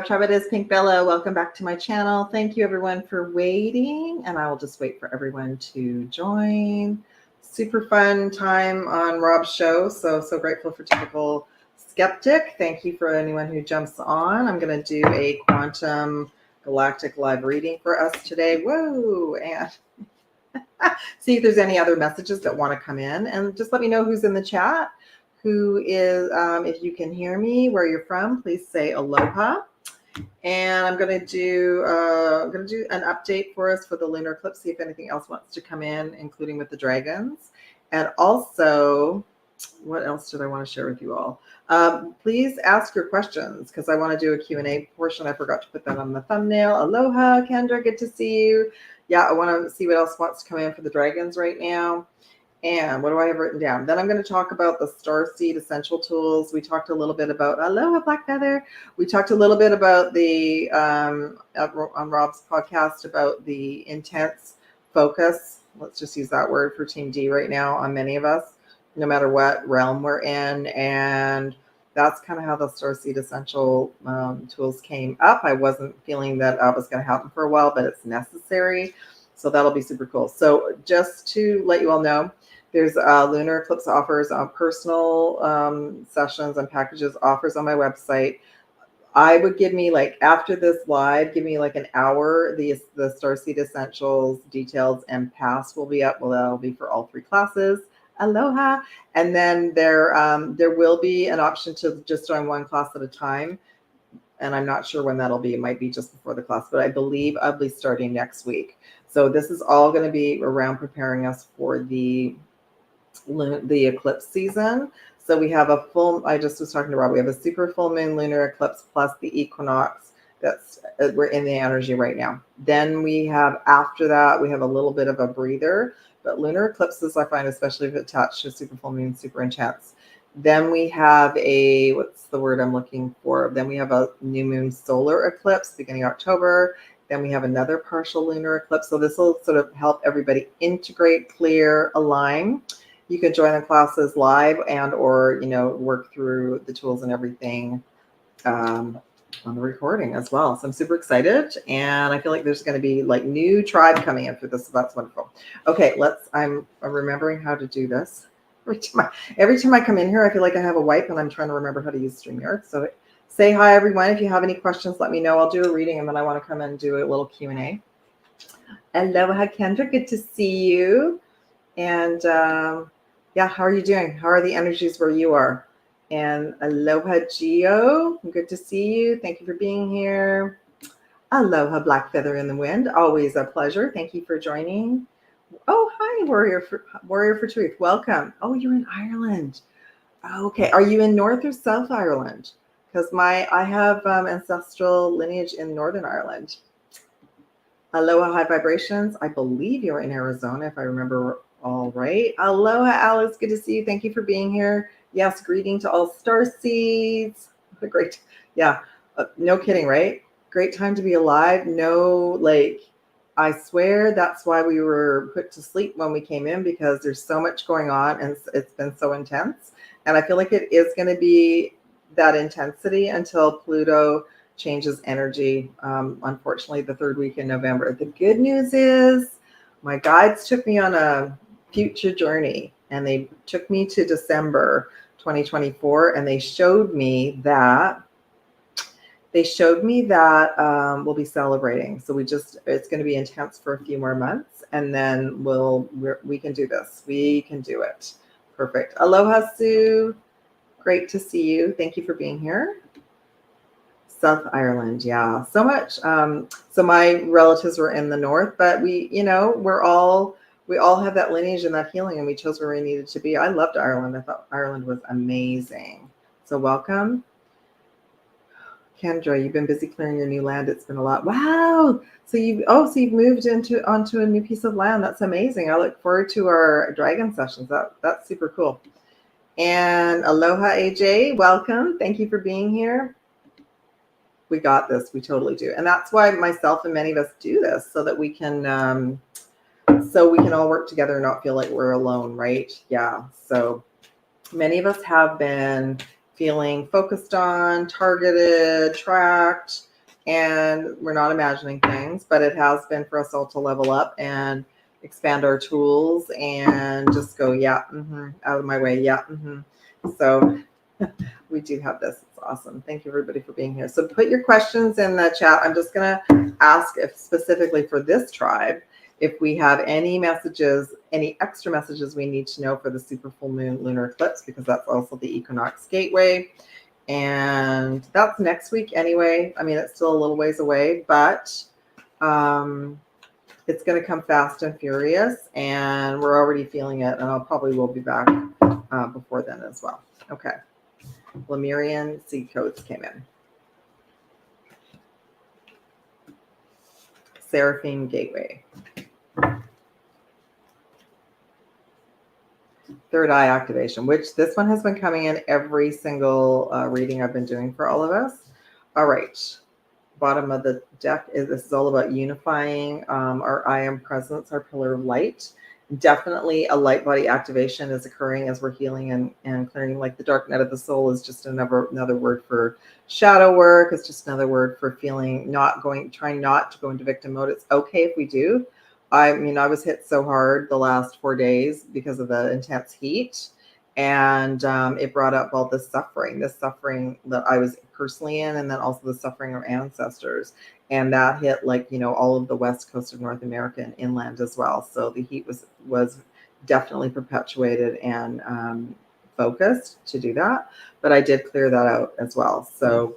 Tribe. It is Pink Bella. Welcome back to my channel. Thank you everyone for waiting, and I will just wait for everyone to join. Super fun time on Rob's show. So grateful for Typical Skeptic. Thank you for anyone who jumps on. I'm going to do a quantum galactic live reading for us today. Whoa! And see if there's any other messages that want to come in, and just let me know who's in the chat. Who is, if you can hear me, where you're from, please say aloha. And I'm going to do an update for us for the lunar eclipse, see if anything else wants to come in, including with the dragons. And also, what else did I want to share with you all? Please ask your questions, because I want to do a Q&A portion. I forgot to put that on the thumbnail. Aloha, Kendra, good to see you. Yeah, I want to see what else wants to come in for the dragons right now. And what do I have written down? Then I'm going to talk about the Starseed essential tools. We talked a little bit about Aloha Black Feather. We talked a little bit about the on Rob's podcast about the intense focus. Let's just use that word for Team D right now on many of us, no matter what realm we're in. And that's kind of how the Starseed essential tools came up. I wasn't feeling that was going to happen for a while, but it's necessary. So that'll be super cool. So just to let you all know, there's Lunar Eclipse offers on personal sessions and packages offers on my website. I would give me, like, after this live, give me like an hour. The Starseed Essentials details and pass will be up. Well, that'll be for all 3 classes. Aloha. And then there will be an option to just join 1 class at a time. And I'm not sure when that'll be. It might be just before the class, but I believe I'll be starting next week. So this is all going to be around preparing us for the eclipse season. So we have a full, I just was talking to Rob, we have a super full moon lunar eclipse plus the equinox. That's, we're in the energy right now. Then we have, after that, we have a little bit of a breather, but lunar eclipses, I find, especially if it's attached to super full moon, super intense. Then we have a, what's the word I'm looking for? Then we have a new moon solar eclipse beginning October. Then we have another partial lunar eclipse. So this will sort of help everybody integrate, clear, align. You can join the classes live and or, you know, work through the tools and everything on the recording as well. So I'm super excited, and I feel like there's going to be like new tribe coming in for this. So that's wonderful. Okay, I'm remembering how to do this. Every time I come in here, I feel like I have a wipe and I'm trying to remember how to use StreamYard. So say hi, everyone. If you have any questions, let me know. I'll do a reading, and then I want to come in and do a little Q&A. Aloha, Kendra. Good to see you. And yeah, how are you doing? How are the energies where you are? And aloha, Gio. Good to see you. Thank you for being here. Aloha, Black Feather in the Wind. Always a pleasure. Thank you for joining. Oh, hi, Warrior for Truth. Welcome. Oh, you're in Ireland. Okay. Are you in North or South Ireland? Because I have ancestral lineage in Northern Ireland. Aloha, High Vibrations. I believe you're in Arizona, if I remember all right. Aloha, Alex. Good to see you. Thank you for being here. Yes, greeting to all Starseeds. Great. Yeah, no kidding, right? Great time to be alive. No, like, I swear that's why we were put to sleep when we came in, because there's so much going on and it's been so intense. And I feel like it is going to be that intensity until Pluto changes energy. Unfortunately, the 3rd week in November. The good news is my guides took me on a future journey, and they took me to December 2024, and they showed me that we'll be celebrating. So it's going to be intense for a few more months, and then we can do this. We can do it. Perfect. Aloha, Sue. Great to see you. Thank you for being here. South Ireland, yeah, so much. So my relatives were in the north, but we all have that lineage and that healing, and we chose where we needed to be. I loved Ireland. I thought Ireland was amazing. So welcome. Kendra, you've been busy clearing your new land. It's been a lot. Wow. So you've moved onto a new piece of land. That's amazing. I look forward to our dragon sessions. That's super cool. And aloha, AJ. Welcome. Thank you for being here. We got this. We totally do. And that's why myself and many of us do this, so that we can all work together and not feel like we're alone, right? Yeah. So many of us have been feeling focused on, targeted, tracked, and we're not imagining things, but it has been for us all to level up and expand our tools and just go, yeah, out of my way, yeah. So we do have this. It's awesome. Thank you, everybody, for being here. So put your questions in the chat. I'm just going to ask if specifically for this tribe, if we have any messages, any extra messages we need to know for the super full moon lunar eclipse, because that's also the equinox gateway. And that's next week anyway. I mean, it's still a little ways away, but it's going to come fast and furious, and we're already feeling it. And I'll probably will be back before then as well. Okay. Lemurian seed codes came in. Seraphim Gateway. Third eye activation, which this one has been coming in every single reading I've been doing for all of us. All right. Bottom of the deck this is all about unifying our I am presence, our pillar of light. Definitely a light body activation is occurring as we're healing and clearing. Like the dark night of the soul is just another word for shadow work. It's just another word for feeling trying not to go into victim mode. It's okay if we do. I mean, I was hit so hard the last 4 days because of the intense heat, and it brought up all this suffering that I was personally in, and then also the suffering of ancestors. And that hit, like, you know, all of the west coast of North America and inland as well. So the heat was definitely perpetuated and focused to do that. But I did clear that out as well. So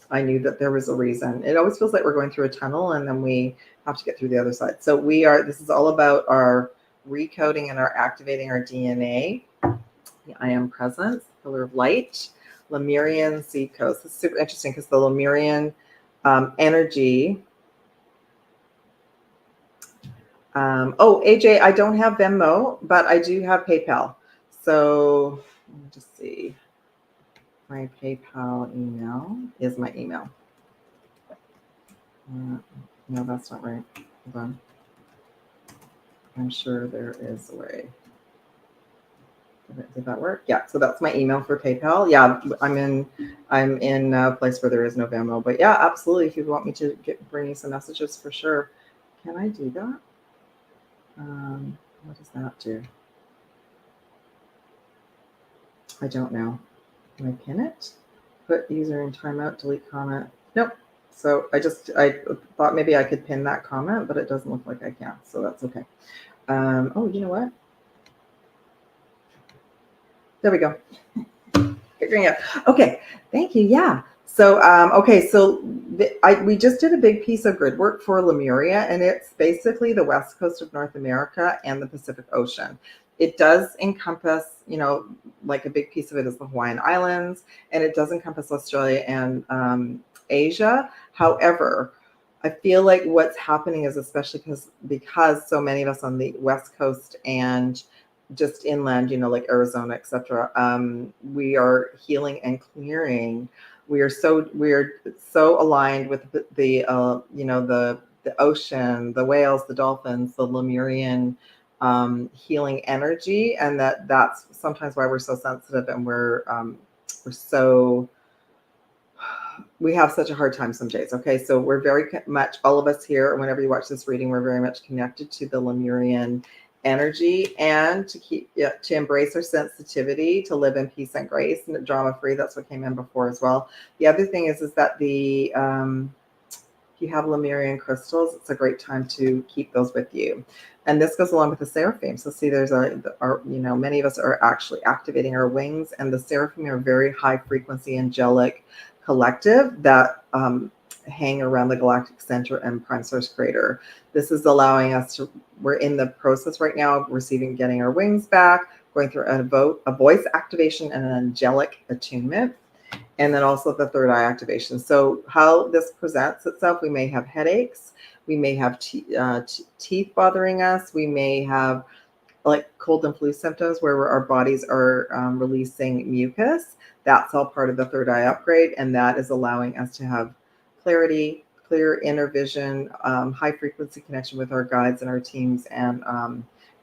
I knew that there was a reason. It always feels like we're going through a tunnel and then we have to get through the other side. So this is all about our recoding and our activating our DNA. The I am presence, pillar of light, Lemurian seed codes. It's super interesting because the Lemurian energy. AJ, I don't have Venmo, but I do have PayPal. So let me just see. My PayPal email is my email. No, that's not right. Hold on. I'm sure there is a way. Did that work? Yeah. So that's my email for PayPal. Yeah, I'm in a place where there is no Venmo, but yeah, absolutely. If you want me to bring you some messages, for sure. Can I do that? What does that do? I don't know. Can I pin it? Put user in timeout, delete comment. Nope. So I thought maybe I could pin that comment, but it doesn't look like I can. So that's okay. Oh, you know what? There we go. Figuring it out. Okay. Thank you. Yeah. So, okay. So we just did a big piece of grid work for Lemuria, and it's basically the west coast of North America and the Pacific Ocean. It does encompass, you know, like a big piece of it is the Hawaiian Islands, and it does encompass Australia and Asia. However, I feel like what's happening is, especially because so many of us on the west coast and just inland, you know, like Arizona, etc., we are healing and clearing. We are so aligned with the you know, the ocean, the whales, the dolphins, the Lemurian healing energy, and that's sometimes why we're so sensitive, and we have such a hard time some days. Okay, so we're very much, all of us here, whenever you watch this reading, we're very much connected to the Lemurian energy, and to embrace our sensitivity, to live in peace and grace and drama free. That's what came in before as well. The other thing is that if you have Lemurian crystals, it's a great time to keep those with you. And this goes along with the seraphim. So see, there's you know, many of us are actually activating our wings, and the seraphim are very high frequency angelic collective that hang around the galactic center and prime source crater. This is allowing us to, we're in the process right now of getting our wings back, going through a voice activation and an angelic attunement, and then also the third eye activation. So how this presents itself, we may have headaches, we may have teeth bothering us, we may have like cold and flu symptoms where our bodies are releasing mucus. That's all part of the third eye upgrade, and that is allowing us to have clarity, clear inner vision, high frequency connection with our guides and our teams, and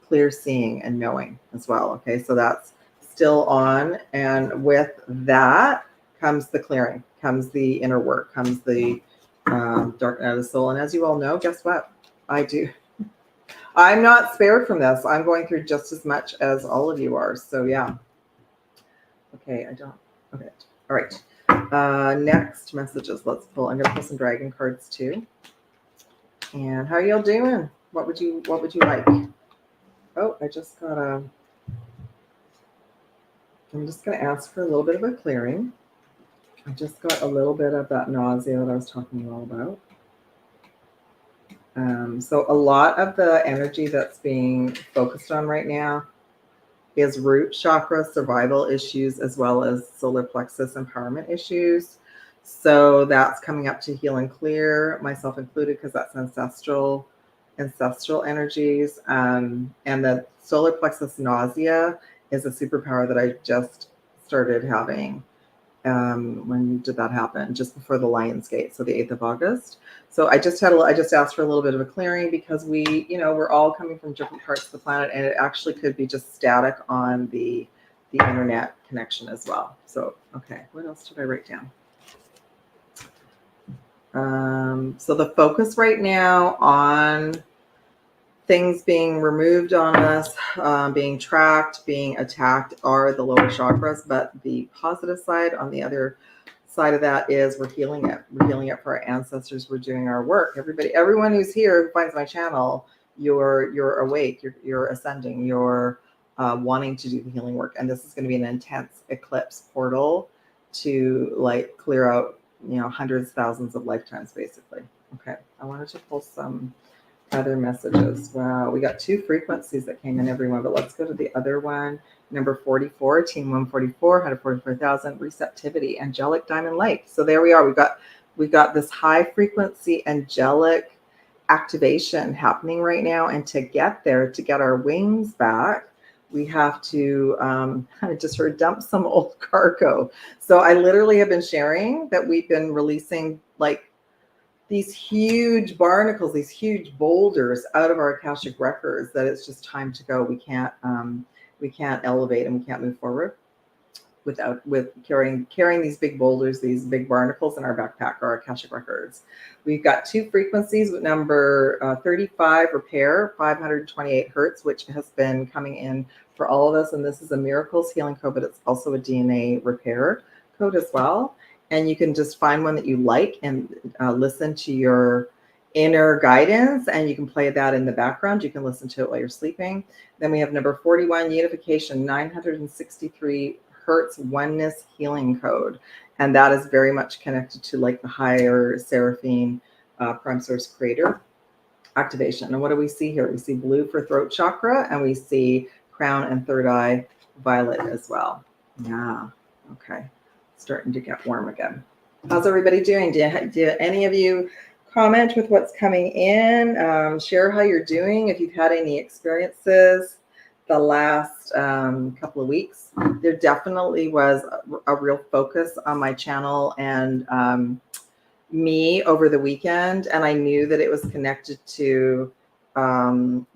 clear seeing and knowing as well. Okay, so that's still on, and with that comes the clearing, comes the inner work, comes the dark night of the soul. And as you all know, guess what? I do. I'm not spared from this. I'm going through just as much as all of you are. So yeah. Okay, I don't. Okay. All right. Next messages. Let's pull. I'm gonna pull some dragon cards too. And how are y'all doing? What would you like? Oh, I just got a. I'm just gonna ask for a little bit of a clearing. I just got a little bit of that nausea that I was talking to you all about. So a lot of the energy that's being focused on right now is root chakra survival issues, as well as solar plexus empowerment issues. So that's coming up to heal and clear, myself included, because that's ancestral energies. And the solar plexus nausea is a superpower that I just started having. When did that happen? Just before the Lion's Gate, so the 8th of August. So I just asked for a little bit of a clearing, because we're all coming from different parts of the planet, and it actually could be just static on the internet connection as well. So, okay, what else did I write down? So the focus right now on things being removed on us, being tracked, being attacked, are the lower chakras. But the positive side, on the other side of that, is we're healing it. We're healing it for our ancestors. We're doing our work. Everyone who's here, who finds my channel, you're awake. You're ascending. You're wanting to do the healing work. And this is going to be an intense eclipse portal to like clear out, hundreds, thousands of lifetimes, basically. Okay, I wanted to pull some other messages. Wow, we got 2 frequencies that came in, everyone, but let's go to the other one. Number 44, team 144, 144,000, receptivity, angelic diamond light. So there we are. We've got this high frequency angelic activation happening right now. And to get there, to get our wings back, we have to kind of just sort of dump some old cargo. So I literally have been sharing that we've been releasing like these huge barnacles, these huge boulders out of our Akashic records, that it's just time to go. We can't elevate, and we can't move forward with carrying these big boulders, these big barnacles in our backpack, our Akashic records. We've got 2 frequencies with number 35, repair, 528 hertz, which has been coming in for all of us. And this is a miracles healing code, but it's also a DNA repair code as well. And you can just find one that you like and listen to your inner guidance, and you can play that in the background. You can listen to it while you're sleeping. Then we have number 41, unification, 963 hertz oneness healing code. And that is very much connected to like the higher seraphim prime source creator activation. And what do we see here? We see blue for throat chakra, and we see crown and third eye violet as well. Yeah, okay. Starting to get warm again. How's everybody doing? Do any of you comment with what's coming in? Share how you're doing. If you've had any experiences the last couple of weeks. There definitely was a real focus on my channel and me over the weekend, and I knew that it was connected to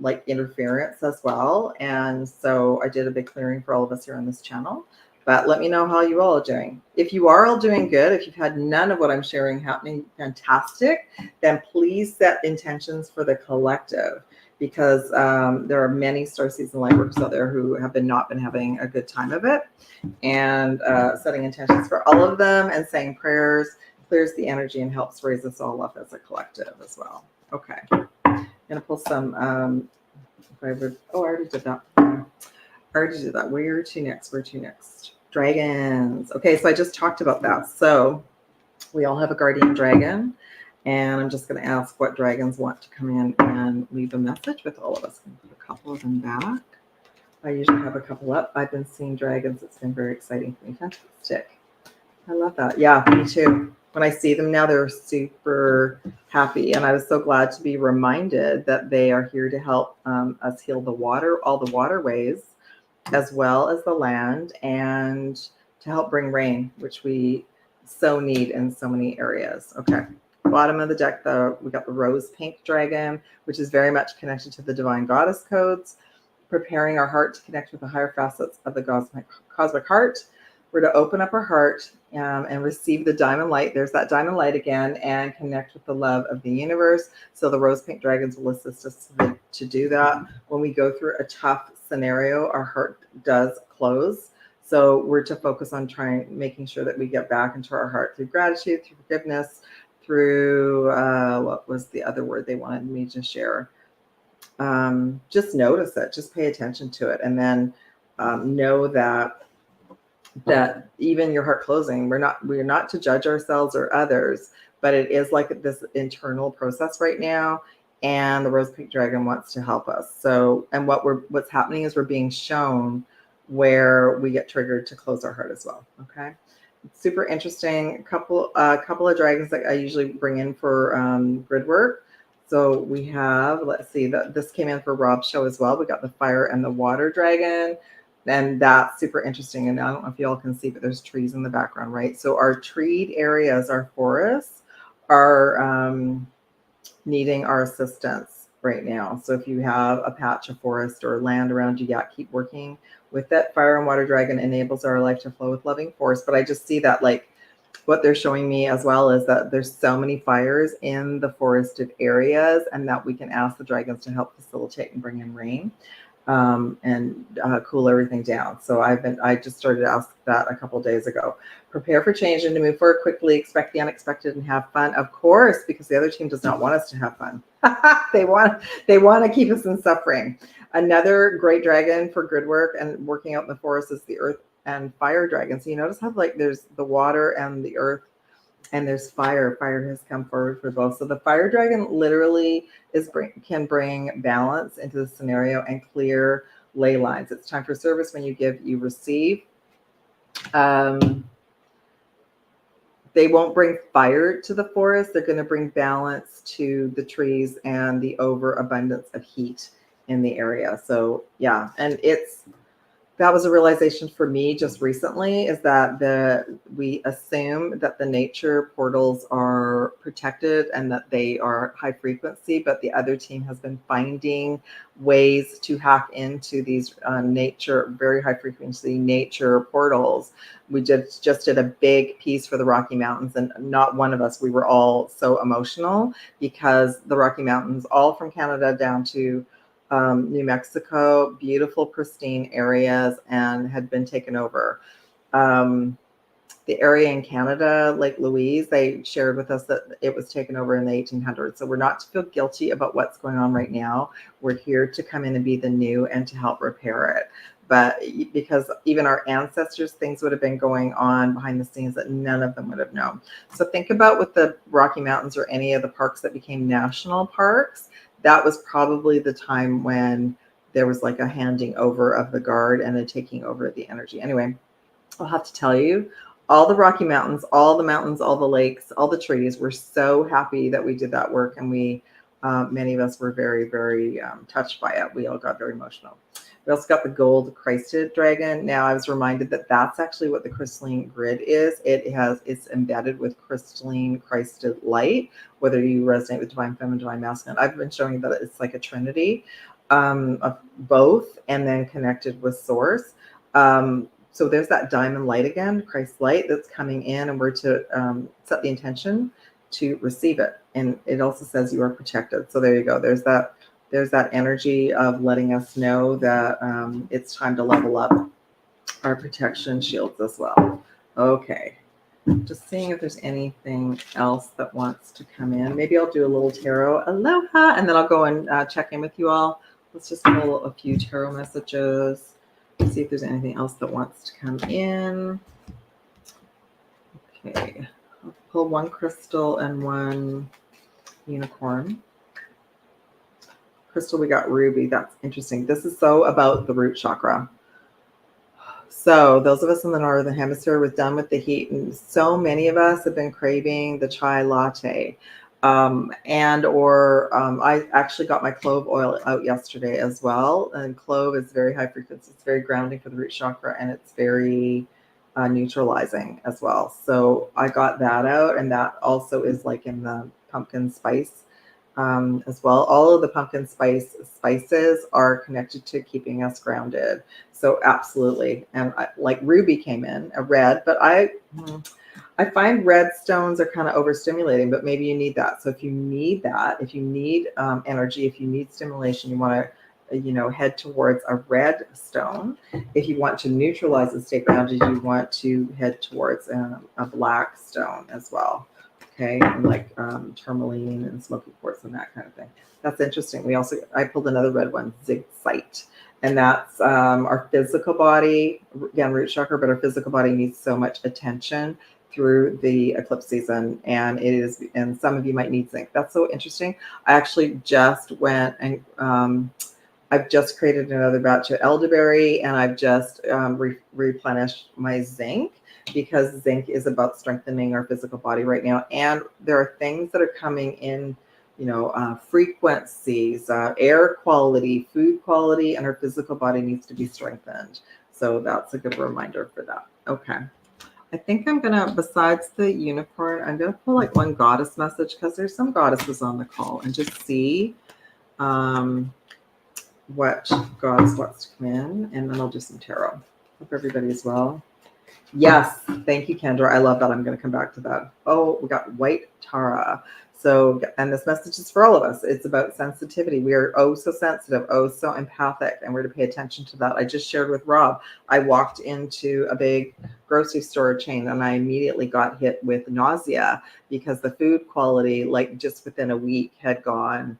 like interference as well. And so I did a big clearing for all of us here on this channel. But let me know how you all are doing. If you are all doing good, if you've had none of what I'm sharing happening, fantastic, then please set intentions for the collective, because there are many Starseeds and Lightworkers out there who have not been having a good time of it. And setting intentions for all of them and saying prayers clears the energy and helps raise us all up as a collective as well. Okay, I'm gonna pull some, I already did that. Where to next? Dragons. Okay, so I just talked about that. So we all have a guardian dragon, and I'm just going to ask what dragons want to come in and leave a message with all of us. I'm going to put a couple of them back. I usually have a couple up. I've been seeing dragons. It's been very exciting for me. Fantastic. I love that. Yeah, me too. When I see them now, they're super happy. And I was so glad to be reminded that they are here to help us heal the water, all the waterways, as well as the land, and to help bring rain, which we so need in so many areas. Okay, bottom of the deck, we got the rose pink dragon, which is very much connected to the divine goddess codes, preparing our heart to connect with the higher facets of the cosmic heart. we're to open up our heart and receive the diamond light. There's that diamond light again, and connect with the love of the universe. So the rose pink dragons will assist us to do that. When we go through a tough scenario, our heart does close. So we're to focus on making sure that we get back into our heart through gratitude, through forgiveness, through what was the other word they wanted me to share? Just notice it, just pay attention to it, and then know that even your heart closing, we're not to judge ourselves or others, but it is like this internal process right now, and the rose pink dragon wants to help us. So, and what's happening is we're being shown where we get triggered to close our heart as well. Okay, it's super interesting. A couple of dragons that I usually bring in for grid work. So we have, let's see, this came in for Rob's show as well. We got the fire and the water dragon. And that's super interesting. And I don't know if y'all can see, but there's trees in the background, right? So our treed areas, our forests, are needing our assistance right now. So if you have a patch of forest or land around you, keep working with that. Fire and water dragon enables our life to flow with loving force. But I just see that, like, what they're showing me as well is that there's so many fires in the forested areas, and that we can ask the dragons to help facilitate and bring in rain. And cool everything down. So I just started to ask that a couple of days ago. Prepare for change and to move forward quickly. Expect the unexpected and have fun, of course, because the other team does not want us to have fun. They want to keep us in suffering. Another great dragon for grid work and working out in the forest is the earth and fire dragon. So you notice how, like, there's the water and the earth, and there's fire. Fire has come forward for both. So the fire dragon literally can bring balance into the scenario and clear ley lines. It's time for service. When you give, you receive. They won't bring fire to the forest. They're going to bring balance to the trees and the overabundance of heat in the area. So yeah, and that was a realization for me just recently, is that we assume that the nature portals are protected and that they are high frequency, but the other team has been finding ways to hack into these very high frequency nature portals. We just did a big piece for the Rocky Mountains, and not one of us, we were all so emotional because the Rocky Mountains, all from Canada down to New Mexico, beautiful, pristine areas, and had been taken over. The area in Canada, Lake Louise, they shared with us that it was taken over in the 1800s. So we're not to feel guilty about what's going on right now. We're here to come in and be the new and to help repair it. But because even our ancestors, things would have been going on behind the scenes that none of them would have known. So think about with the Rocky Mountains or any of the parks that became national parks, that was probably the time when there was like a handing over of the guard and a taking over of the energy. Anyway, I'll have to tell you, all the Rocky Mountains, all the mountains, all the lakes, all the trees, we're so happy that we did that work. And many of us were very, very touched by it. We all got very emotional. We also got the gold Christed dragon. Now I was reminded that that's actually what the crystalline grid is. It's embedded with crystalline Christed light, whether you resonate with divine feminine, divine masculine. I've been showing that it's like a trinity of both, and then connected with source. So there's that diamond light again, Christ light, that's coming in, and we're to set the intention to receive it. And it also says you are protected. So there you go. There's that energy of letting us know that it's time to level up our protection shields as well. Okay. Just seeing if there's anything else that wants to come in. Maybe I'll do a little tarot aloha, and then I'll go and check in with you all. Let's just pull a few tarot messages. See if there's anything else that wants to come in. Okay. I'll pull one crystal and one unicorn. Crystal, we got ruby. That's interesting. This is so about the root chakra. So those of us in the northern hemisphere was done with the heat, and so many of us have been craving the chai latte. I actually got my clove oil out yesterday as well. And clove is very high frequency. It's very grounding for the root chakra, and it's very neutralizing as well. So I got that out, and that also is like in the pumpkin spice as well. All of the pumpkin spices are connected to keeping us grounded. So absolutely. And like ruby came in a red, but I find red stones are kind of overstimulating, but maybe you need that. So if you need that, if you need energy, if you need stimulation, you want to, head towards a red stone. If you want to neutralize and stay grounded, you want to head towards a black stone as well. Okay, and like tourmaline and smoky quartz and that kind of thing. That's interesting. I pulled another red one, zigzite, and that's our physical body, again, root chakra, but our physical body needs so much attention through the eclipse season, and some of you might need zinc. That's so interesting. I actually just went and I've just created another batch of elderberry, and I've just replenished my zinc, because zinc is about strengthening our physical body right now. And there are things that are coming in, frequencies, air quality, food quality, and our physical body needs to be strengthened. So that's a good reminder for that. Okay. I think I'm gonna, besides the unicorn, I'm gonna pull like one goddess message, because there's some goddesses on the call, and just see what goddess wants to come in, and then I'll do some tarot. Hope everybody is well. Yes, thank you, Kendra. I love that. I'm going to come back to that. Oh, we got White Tara. So, and this message is for all of us. It's about sensitivity. We are oh so sensitive, oh so empathic, and we're to pay attention to that. I just shared with Rob. I walked into a big grocery store chain, and I immediately got hit with nausea, because the food quality, like just within a week, had gone,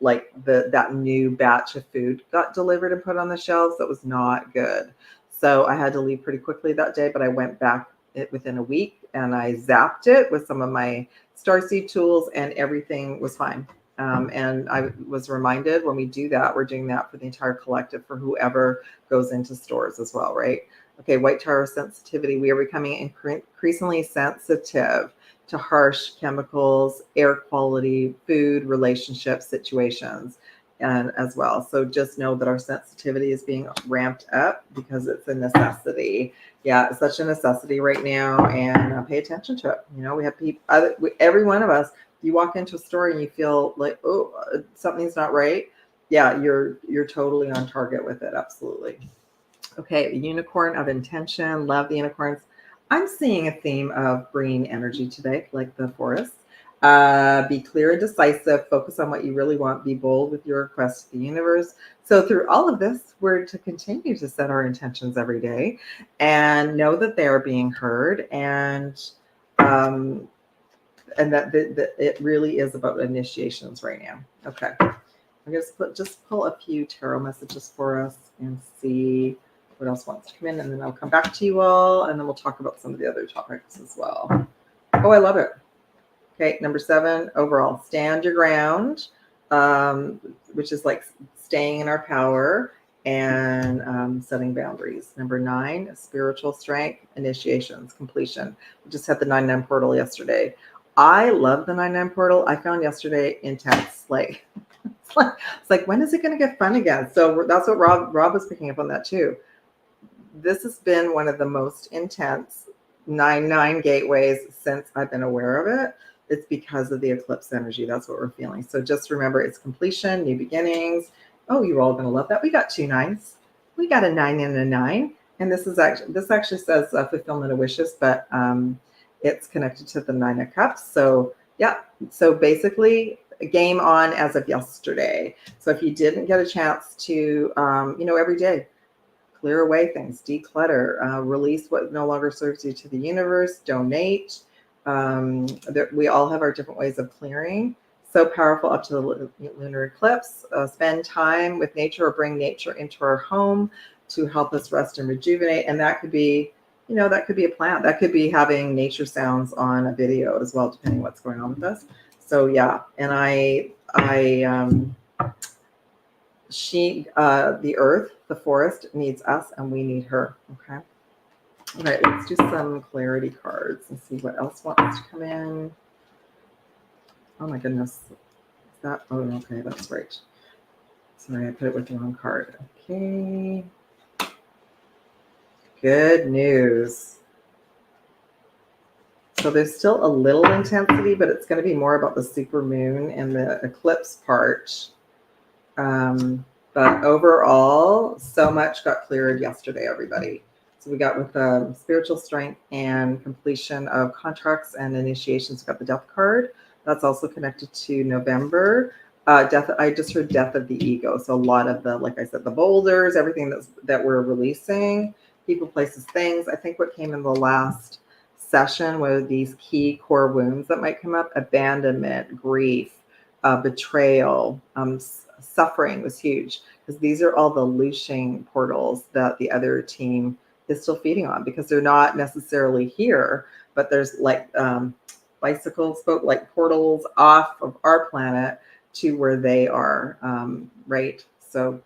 like that new batch of food got delivered and put on the shelves. That was not good. So I had to leave pretty quickly that day, but I went back within a week, and I zapped it with some of my Starseed tools, and everything was fine. And I was reminded, when we do that, we're doing that for the entire collective, for whoever goes into stores as well, right? Okay, White Tower sensitivity. We are becoming increasingly sensitive to harsh chemicals, air quality, food, relationships, situations, and as well. So just know that our sensitivity is being ramped up, because it's a necessity. Yeah, it's such a necessity right now, and pay attention to it. We have people, every one of us, you walk into a store and you feel like, oh, something's not right. Yeah, you're totally on target with it. Absolutely. Okay, the unicorn of intention. Love the unicorns. I'm seeing a theme of green energy today, like the forest. Be clear and decisive. Focus on what you really want. Be bold with your request to the universe. So through all of this, we're to continue to set our intentions every day, and know that they are being heard, and that it really is about initiations right now. Okay, I'm going to just pull a few tarot messages for us and see what else wants to come in, and then I'll come back to you all, and then we'll talk about some of the other topics as well. Oh, I love it. Okay, number 7, overall, stand your ground, which is like staying in our power and setting boundaries. Number 9, spiritual strength, initiations, completion. We just had the 9/9 portal yesterday. I love the 9/9 portal. I found yesterday intense. Like, it's like, when is it going to get fun again? So that's what Rob was picking up on that too. This has been one of the most intense 9/9 gateways since I've been aware of it. It's because of the eclipse energy. That's what we're feeling. So just remember, it's completion, new beginnings. Oh, you're all going to love that. We got 2 9s. We got a 9 and a 9. And this actually says fulfillment of wishes, but it's connected to the 9 of Cups. So yeah. So basically, game on as of yesterday. So if you didn't get a chance to, every day, clear away things, declutter, release what no longer serves you to the universe, donate. We all have our different ways of clearing. So powerful up to the lunar eclipse. Spend time with nature, or bring nature into our home to help us rest and rejuvenate. And that could be, that could be a plant. That could be having nature sounds on a video as well, depending on what's going on with us. So yeah, and the earth, the forest needs us, and we need her. Okay. All right, let's do some clarity cards and see what else wants to come in. Oh my goodness. Oh, okay, that's right. Sorry, I put it with the wrong card. Okay. Good news. So there's still a little intensity, but it's going to be more about the super moon and the eclipse part. But overall, so much got cleared yesterday, everybody. So we got with spiritual strength and completion of contracts and initiations. We got the death card. That's also connected to November. Death. I just heard death of the ego. So a lot of the, like I said, the boulders, everything that we're releasing, people, places, things. I think what came in the last session were these key core wounds that might come up: abandonment, grief, betrayal, suffering was huge, because these are all the looshing portals that the other team is still feeding on, because they're not necessarily here, but there's like bicycles, like portals off of our planet to where they are, right? So,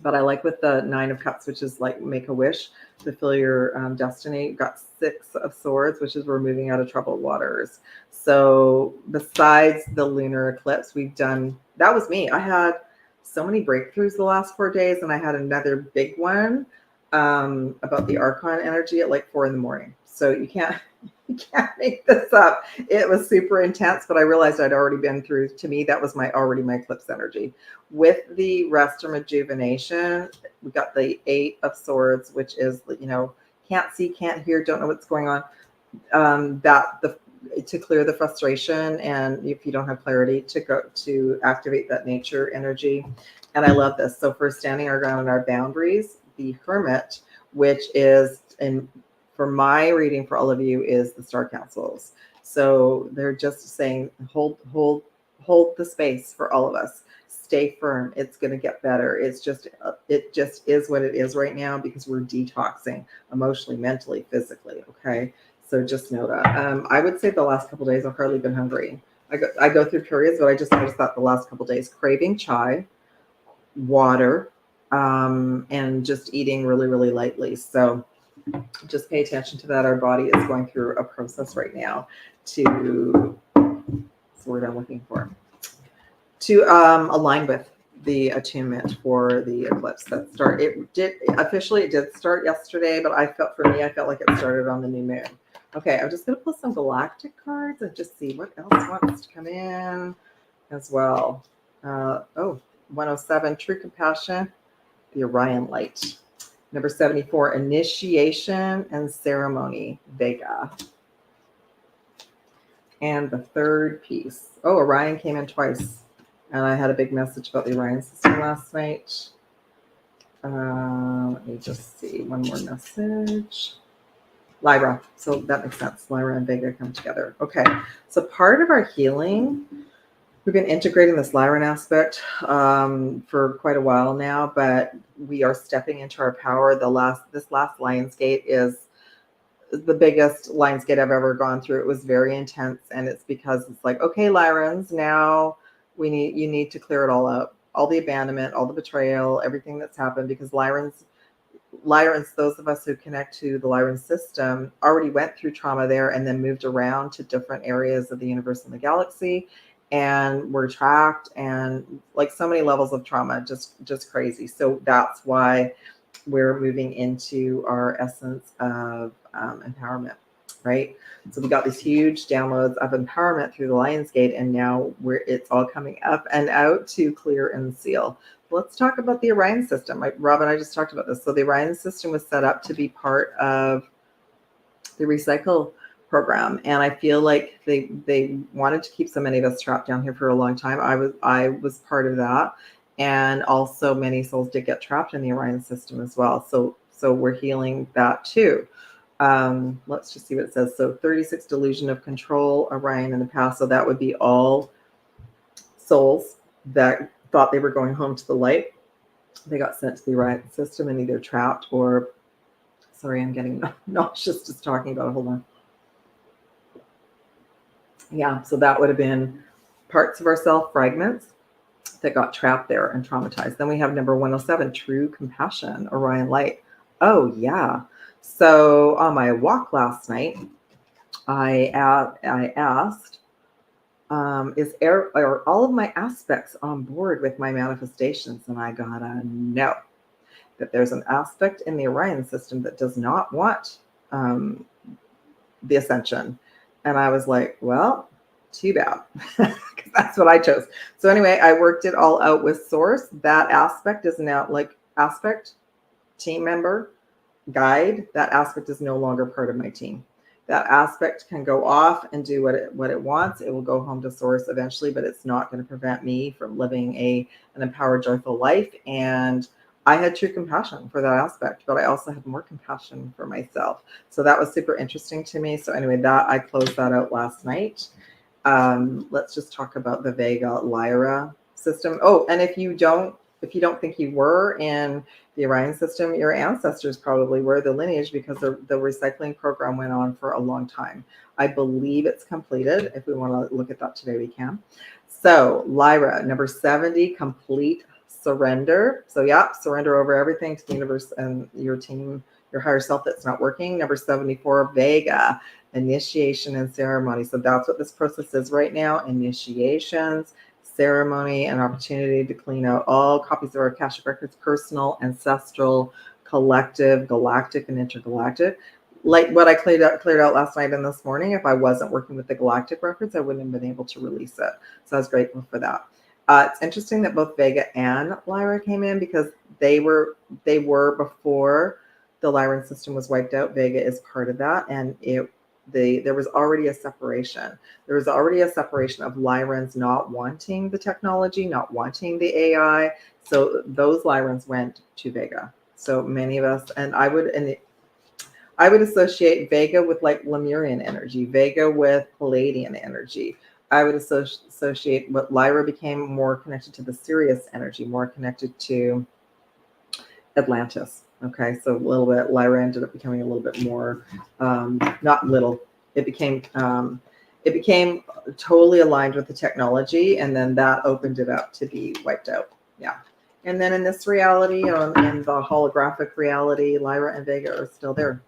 but I like with the 9 of Cups, which is like make a wish, fulfill your destiny. Got 6 of Swords, which is we're moving out of troubled waters. So besides the lunar eclipse, we've done, that was me. I had so many breakthroughs the last 4 days, and I had another big one about the Archon energy at like 4 in the morning. So you can't make this up. It was super intense, but I realized I'd already been through, to me, that was already my eclipse energy. With the rest or rejuvenation, we got the 8 of Swords, which is, you know, can't see, can't hear, don't know what's going on. To clear the frustration, and if you don't have clarity, to go to activate that nature energy. And I love this. So for standing our ground and our boundaries, the Hermit, which is, in for my reading for all of you, is the star councils. So they're just saying, hold the space for all of us. Stay firm. It's going to get better. It just is what it is right now, because we're detoxing emotionally, mentally, physically. Okay. So just know that. I would say the last couple of days I've hardly been hungry. I go through periods, but I just noticed that the last couple of days, craving chai, water, and just eating really, really lightly. So just pay attention to that. Our body is going through a process right now to, what's the word I'm looking for, to align with the attunement for the eclipse that start. It did start yesterday, but I felt like it started on the new moon. Okay, I'm just going to pull some galactic cards and just see what else wants to come in as well. 107, True Compassion, the Orion Light. Number 74, Initiation and Ceremony, Vega. And the third piece. Oh, Orion came in twice. And I had a big message about the Orion system last night. Let me just see one more message. Lyra. So that makes sense. Lyra and Vega come together. Okay. So part of our healing, we've been integrating this Lyran aspect for quite a while now, but we are stepping into our power. This last Lionsgate is the biggest Lionsgate I've ever gone through. It was very intense, and it's because it's like, okay, Lyrans, now you need to clear it all up. All the abandonment, all the betrayal, everything that's happened, because Lyrans, those of us who connect to the Lyran system, already went through trauma there and then moved around to different areas of the universe and the galaxy, and were tracked, and like so many levels of trauma, just crazy. So that's why we're moving into our essence of empowerment, right? So we got these huge downloads of empowerment through the Lionsgate, and now it's all coming up and out to clear and seal. Let's talk about the Orion system. Rob and I just talked about this. So the Orion system was set up to be part of the recycle program, and I feel like they wanted to keep so many of us trapped down here for a long time. I was part of that, and also many souls did get trapped in the Orion system as well. So we're healing that too. Let's just see what it says. So 36, delusion of control, Orion in the past. So that would be all souls that thought they were going home to the light. They got sent to the Orion system and either trapped or, sorry, I'm getting nauseous just talking about it. Hold on. Yeah, so that would have been parts of ourself, fragments that got trapped there and traumatized. Then we have number 107, True Compassion, Orion Light. Oh, yeah. So on my walk last night, I asked, are all of my aspects on board with my manifestations? And I got a no. That there's an aspect in the Orion system that does not want the ascension. And I was like, well, too bad, because that's what I chose. So anyway, I worked it all out with Source. That aspect is now like aspect, team member, guide. That aspect is no longer part of my team. That aspect can go off and do what it wants. It will go home to Source eventually, but it's not going to prevent me from living an empowered, joyful life. And I had true compassion for that aspect, but I also had more compassion for myself. So that was super interesting to me. So anyway, that I closed that out last night. Let's just talk about the Vega Lyra system. Oh, and if you don't think you were in the Orion system, your ancestors probably were, the lineage, because the recycling program went on for a long time. I believe it's completed. If we want to look at that today, we can. So Lyra, number 70, complete surrender. So yeah, surrender over everything to the universe and your team, your higher self that's not working. Number 74, Vega, initiation and ceremony. So that's what this process is right now. Initiations, ceremony, and opportunity to clean out all copies of our Akashic records, personal, ancestral, collective, galactic, and intergalactic. Like what I cleared out last night and this morning. If I wasn't working with the galactic records, I wouldn't have been able to release it. So I was grateful for that. It's interesting that both Vega and Lyra came in, because they were before the Lyran system was wiped out. Vega is part of that, and there was already a separation. There was already a separation of Lyrans not wanting the technology, not wanting the AI. So those Lyrans went to Vega. So many of us, and I would associate Vega with like Lemurian energy, Vega with Palladian energy. I would associate what Lyra became more connected to the Sirius energy, more connected to Atlantis. Okay, so a little bit, Lyra ended up becoming a little bit more, not little, it became totally aligned with the technology, and then that opened it up to be wiped out. Yeah. And then in this reality, in the holographic reality, Lyra and Vega are still there.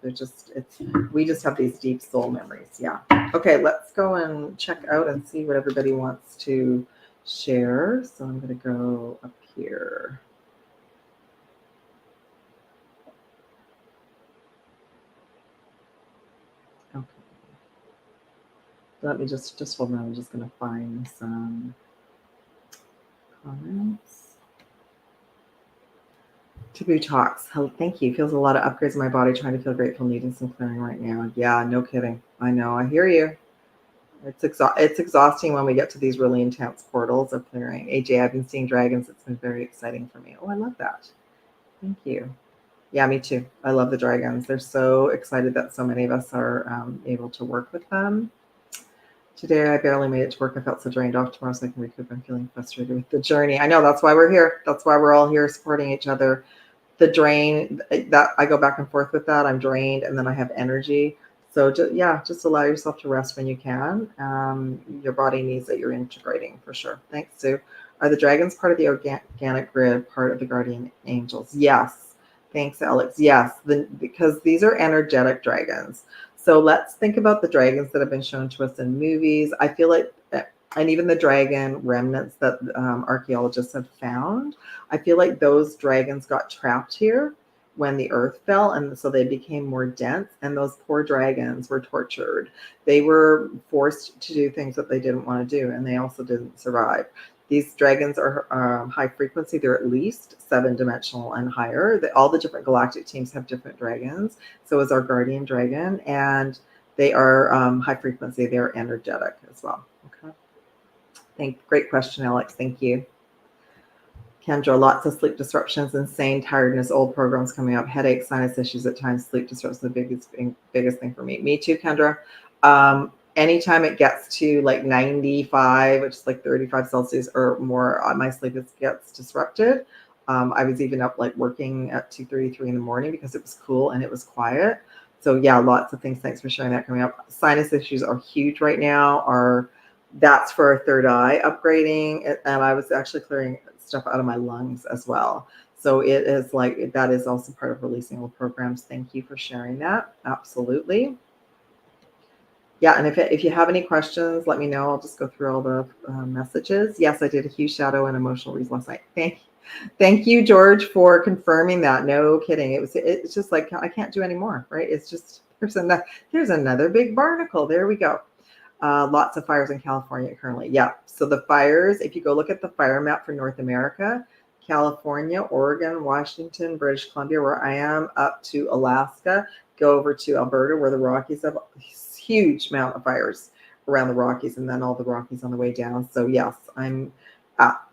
We just have these deep soul memories. Yeah. Okay, let's go and check out and see what everybody wants to share. So I'm going to go up here. Okay. Let me just hold on. I'm just going to find some comments. Taboo talks. Thank you. Feels a lot of upgrades in my body. Trying to feel grateful, needing some clearing right now. Yeah, no kidding. I know. I hear you. It's exhausting when we get to these really intense portals of clearing. AJ, I've been seeing dragons. It's been very exciting for me. Oh, I love that. Thank you. Yeah, me too. I love the dragons. They're so excited that so many of us are able to work with them. Today, I barely made it to work. I felt so drained. Off tomorrow, so I can recoup. I'm feeling frustrated with the journey. I know. That's why we're here. That's why we're all here supporting each other. The drain, that I go back and forth with that. I'm drained, and then I have energy. So just allow yourself to rest when you can. Your body needs that. You're integrating for sure. Thanks, Sue. Are the dragons part of the organic grid, part of the guardian angels? Yes. Thanks, Alex. Yes, because these are energetic dragons. So let's think about the dragons that have been shown to us in movies. I feel like, and even the dragon remnants that archaeologists have found, I feel like those dragons got trapped here when the earth fell, and so they became more dense, and those poor dragons were tortured. They were forced to do things that they didn't want to do, and they also didn't survive. These dragons are high frequency. They're at least 7-dimensional and higher. All the different galactic teams have different dragons. So is our guardian dragon, and they are high frequency. They're energetic as well. Okay. Great question, Alex. Thank you. Kendra, lots of sleep disruptions, insane tiredness, old programs coming up, headaches, sinus issues at times, sleep disruptions, the biggest thing for me. Me too, Kendra. Anytime it gets to like 95, which is like 35 Celsius or more, my sleep gets disrupted. I was even up like working at 2:33 in the morning because it was cool and it was quiet. So yeah, lots of things. Thanks for sharing that coming up. Sinus issues are huge right now. That's for our third eye upgrading. And I was actually clearing stuff out of my lungs as well. So it is like, that is also part of releasing old programs. Thank you for sharing that. Absolutely. Yeah, and if you have any questions, let me know. I'll just go through all the messages. Yes, I did a huge shadow and emotional reads last night. Thank you, George, for confirming that. No kidding. It's just like, I can't do any more, right? It's just, there's another big barnacle. There we go. Lots of fires in California currently. Yeah. So the fires, if you go look at the fire map for North America, California, Oregon, Washington, British Columbia, where I am, up to Alaska, go over to Alberta, where the Rockies have a huge amount of fires around the Rockies, and then all the Rockies on the way down. So yes, I'm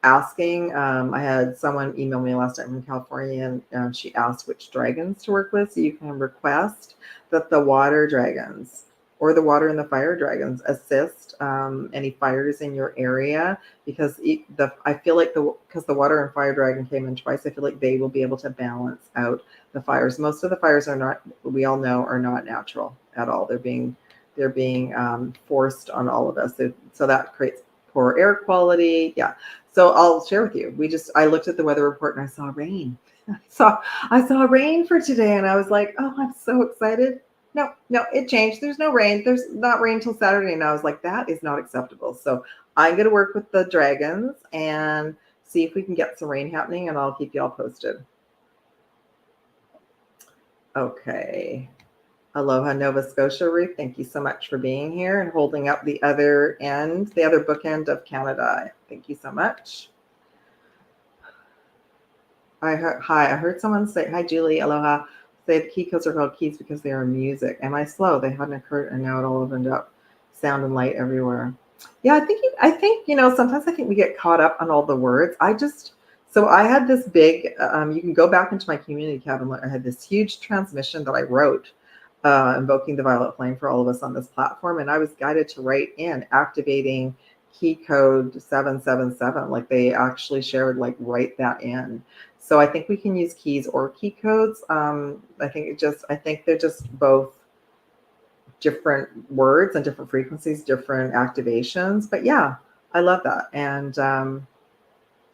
asking. I had someone email me last night from California, and she asked which dragons to work with. So you can request that the water dragons or the water and the fire dragons assist any fires in your area, because I feel like because the water and fire dragon came in twice, I feel like they will be able to balance out the fires. Most of the fires are not, we all know, are not natural at all. They're being forced on all of us. So that creates poor air quality. Yeah. So I'll share with you. I looked at the weather report and I saw rain. I saw rain for today, and I was like, oh, I'm so excited. No, it changed. There's no rain. There's not rain till Saturday. And I was like, that is not acceptable. So I'm going to work with the dragons and see if we can get some rain happening, and I'll keep you all posted. Okay. Aloha, Nova Scotia, Ruth. Thank you so much for being here and holding up the other bookend of Canada. Thank you so much. I heard someone say, hi, Julie, aloha, say the key codes are called keys because they are music. Am I slow? They hadn't occurred, and now it all opened up. Sound and light everywhere. Yeah, I think, sometimes I think we get caught up on all the words. So I had this big, you can go back into my community cabinet. I had this huge transmission that I wrote, invoking the violet flame for all of us on this platform. And I was guided to write in activating key code 777. Like they actually shared, like, write that in. So I think we can use keys or key codes. I think they're just both different words and different frequencies, different activations. But yeah, I love that. And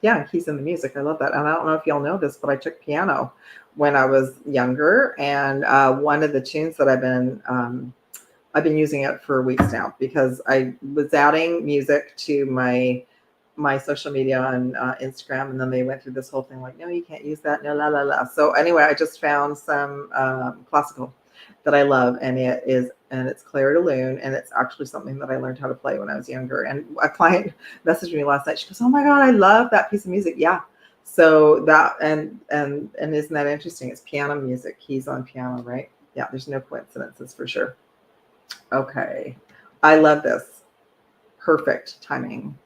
yeah, keys in the music. I love that. And I don't know if y'all know this, but I took piano when I was younger. And one of the tunes that I've been using it for weeks now, because I was adding music to my social media on Instagram, and then they went through this whole thing like, no, you can't use that, no, la la la. So anyway, I just found some classical that I love, and it's Claire de Lune, and it's actually something that I learned how to play when I was younger. And a client messaged me last night. She goes, oh my God, I love that piece of music. Yeah. So that, and isn't that interesting? It's piano music, keys on piano, right? Yeah, there's no coincidences for sure. Okay. I love this. Perfect timing.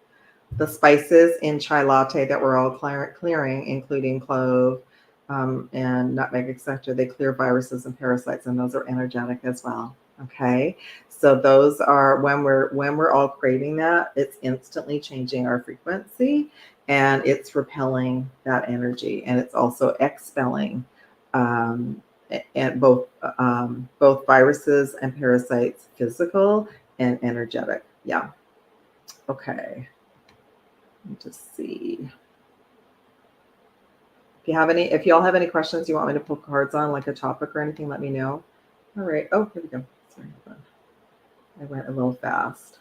The spices in chai latte that we're all clearing, including clove and nutmeg, etc., they clear viruses and parasites, and those are energetic as well. Okay, so those are when we're all craving that, it's instantly changing our frequency, and it's repelling that energy, and it's also expelling and both viruses and parasites, physical and energetic. Yeah. Okay. Let me just see. If y'all have any questions you want me to pull cards on, like a topic or anything, let me know. All right. Oh, here we go. Sorry, hold on. I went a little fast.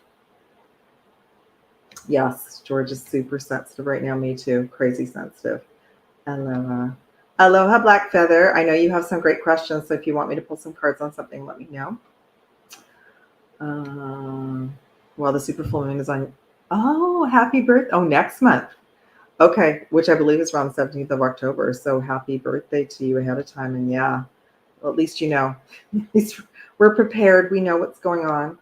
Yes, George is super sensitive right now. Me too. Crazy sensitive. Aloha. Aloha, Black Feather. I know you have some great questions, so if you want me to pull some cards on something, let me know. Well, the super full moon is on. Oh, happy birthday. Oh, next month. Okay, which I believe is around the 17th of October. So happy birthday to you ahead of time. And yeah, well, at least you know. At least we're prepared. We know what's going on.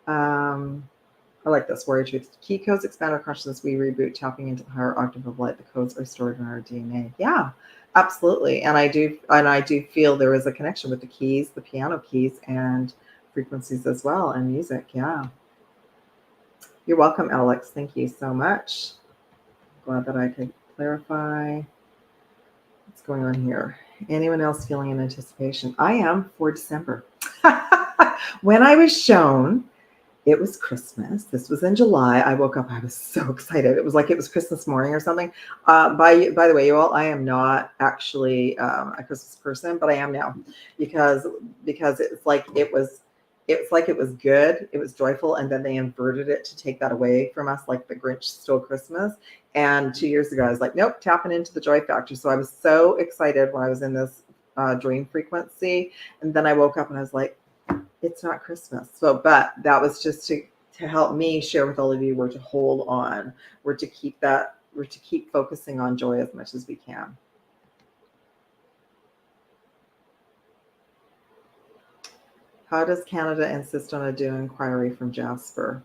I like this. Warrior Truth. Key codes expand our consciousness. We reboot, tapping into the higher octave of light. The codes are stored in our DNA. Yeah, absolutely. And I do feel there is a connection with the keys, the piano keys, and frequencies as well, and music. Yeah. You're welcome, Alex. Thank you so much. Glad that I could clarify what's going on here. Anyone else feeling in anticipation? I am for December. When I was shown, it was Christmas. This was in July. I woke up. I was so excited. It was like it was Christmas morning or something. By the way, you all, I am not actually a Christmas person, but I am now because it's like it was good. It was joyful, and then they inverted it to take that away from us, like the Grinch stole Christmas. And 2 years ago, I was like, nope, tapping into the joy factor. So I was so excited when I was in this dream frequency, and then I woke up and I was like, it's not Christmas. So, but that was just to to help me share with all of you were to hold on. We're to keep focusing on joy as much as we can. How does Canada insist on a due inquiry from Jasper?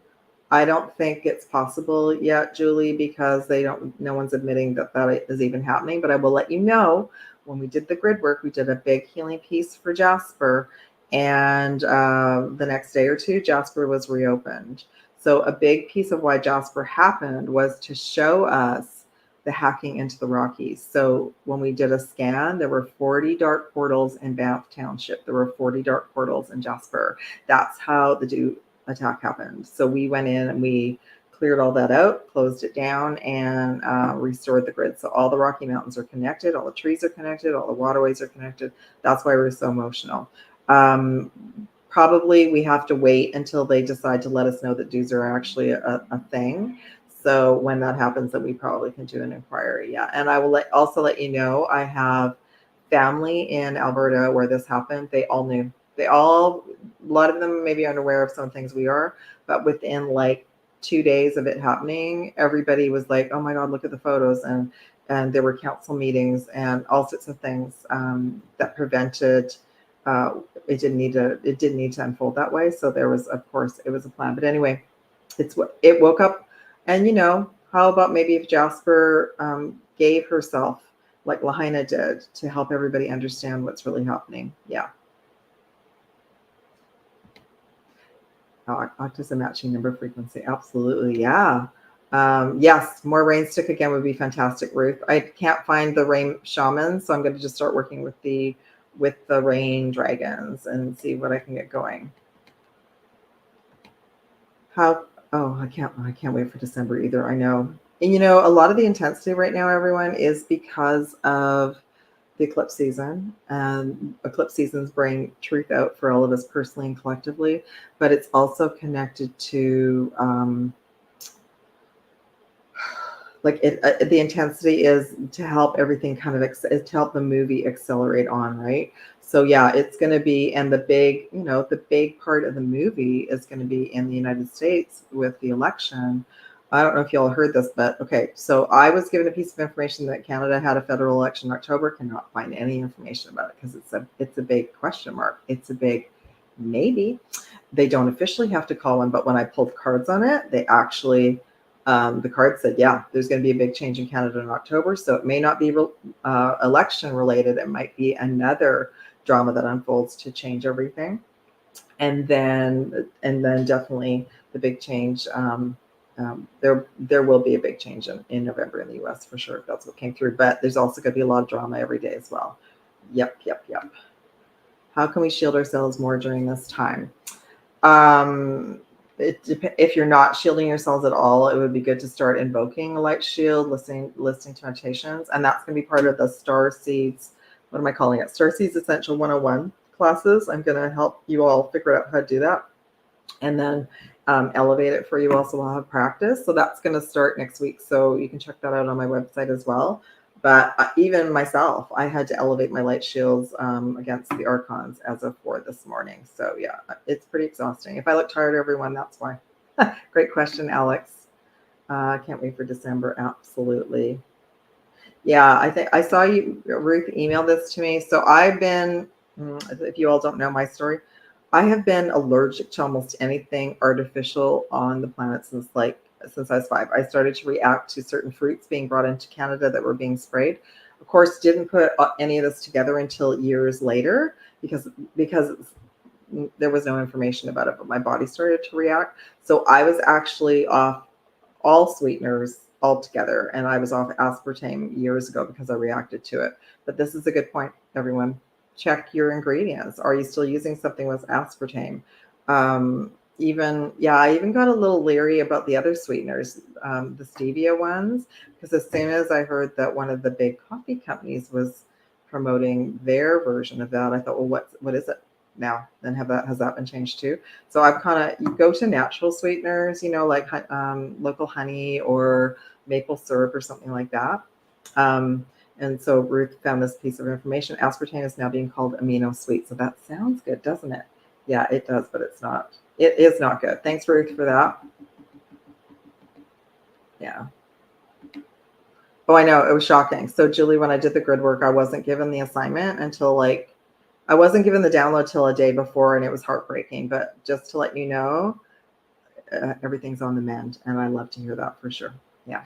I don't think it's possible yet, Julie, because no one's admitting that is even happening. But I will let you know, when we did the grid work, we did a big healing piece for Jasper, and the next day or two, Jasper was reopened. So a big piece of why Jasper happened was to show us the hacking into the Rockies. So when we did a scan, there were 40 dark portals in Banff Township. There were 40 dark portals in Jasper. That's how the due attack happened. So we went in and we cleared all that out, closed it down, and restored the grid. So all the Rocky Mountains are connected, all the trees are connected, all the waterways are connected. That's why we're so emotional. Probably we have to wait until they decide to let us know that dues are actually a thing. So when that happens, then we probably can do an inquiry. Yeah. And I will also let you know, I have family in Alberta where this happened. They all knew. A lot of them may be unaware of some things we are, but within like 2 days of it happening, everybody was like, oh my God, look at the photos. And there were council meetings and all sorts of things that prevented it didn't need to unfold that way. So there was, of course, it was a plan. But anyway, it woke up. And, how about maybe if Jasper gave herself, like Lahaina did, to help everybody understand what's really happening? Yeah. Octa's a matching number frequency. Absolutely. Yeah. Yes, more rain stick again would be fantastic, Ruth. I can't find the rain shaman, so I'm going to just start working with the rain dragons and see what I can get going. I can't wait for December either. I know. And a lot of the intensity right now, everyone, is because of the eclipse season. And eclipse seasons bring truth out for all of us personally and collectively, but it's also connected to the intensity is to help everything to help the movie accelerate on, right? So yeah, it's going to be, and the big part of the movie is going to be in the United States with the election. I don't know if y'all heard this, but okay. So I was given a piece of information that Canada had a federal election in October. Cannot find any information about it because it's a big question mark. It's a big maybe. They don't officially have to call one, but when I pulled cards on it, they actually the card said, yeah, there's going to be a big change in Canada in October. So it may not be election related. It might be another drama that unfolds to change everything. And then definitely the big change. There will be a big change in November in the US for sure. That's what came through. But there's also going to be a lot of drama every day as well. Yep. How can we shield ourselves more during this time? If you're not shielding yourselves at all, it would be good to start invoking a light shield, listening to meditations, and that's going to be part of the Starseeds. What am I calling it? Starseeds Essential 101 classes. I'm going to help you all figure out how to do that, and then elevate it for you. Also, we'll have practice, so that's going to start next week. So you can check that out on my website as well. But even myself, I had to elevate my light shields against the archons as of 4 this morning. So yeah, it's pretty exhausting. If I look tired, everyone, that's why. Great question, Alex. Can't wait for December. Absolutely. Yeah, I think I saw you, Ruth, email this to me. So I've been, if you all don't know my story, I have been allergic to almost anything artificial on the planet since I was 5. I started to react to certain fruits being brought into Canada that were being sprayed. Of course, didn't put any of this together until years later because there was no information about it, but my body started to react. So I was actually off all sweeteners altogether, and I was off aspartame years ago because I reacted to it. But this is a good point, everyone. Check your ingredients. Are you still using something with aspartame? I even got a little leery about the other sweeteners, the stevia ones, because as soon as I heard that one of the big coffee companies was promoting their version of that, I thought, well, what is it now? Then has that been changed too? So I've you go to natural sweeteners, like local honey or maple syrup or something like that. And so Ruth found this piece of information. Aspartame is now being called amino sweet. So that sounds good, doesn't it? Yeah, it does, but it's not. It is not good. Thanks, Ruth, for that. Yeah. Oh, I know. It was shocking. So, Julie, when I did the grid work, I wasn't given the assignment until like, I wasn't given the download till a day before, and it was heartbreaking. But just to let you know, everything's on the mend, and I love to hear that for sure. Yeah.